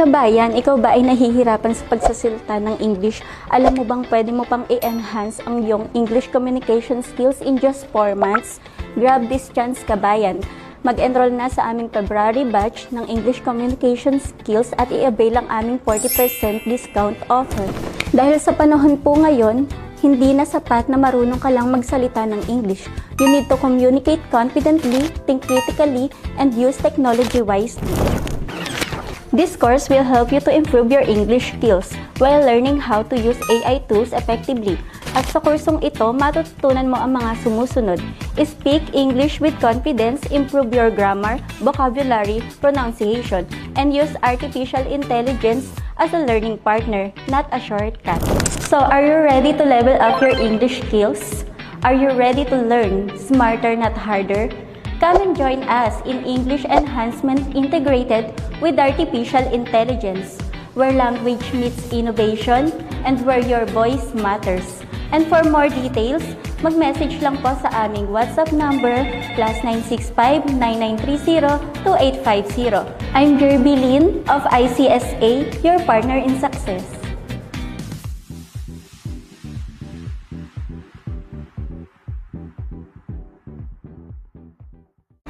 Kabayan, ikaw ba ay nahihirapan sa pagsasalita ng English? Alam mo bang pwede mo pang i-enhance ang iyong English communication skills in just 4 months? Grab this chance, kabayan. Mag-enroll na sa aming February batch ng English Communication Skills at i-avail ang aming 40% discount offer. Dahil sa panahon po ngayon, hindi na sapat na marunong ka lang magsalita ng English. You need to communicate confidently, think critically, and use technology wisely. This course will help you to improve your English skills while learning how to use AI tools effectively. At sa kursong ito, matututunan mo ang mga sumusunod. Speak English with confidence, improve your grammar, vocabulary, pronunciation, and use artificial intelligence as a learning partner, not a shortcut. So, are you ready to level up your English skills? Are you ready to learn smarter, not harder? Come and join us in English Enhancement Integrated with Artificial Intelligence, where language meets innovation and where your voice matters. And for more details, mag-message lang po sa aming WhatsApp number +965-9930-2850. I'm Jerby Lin of ICSA, your partner in success.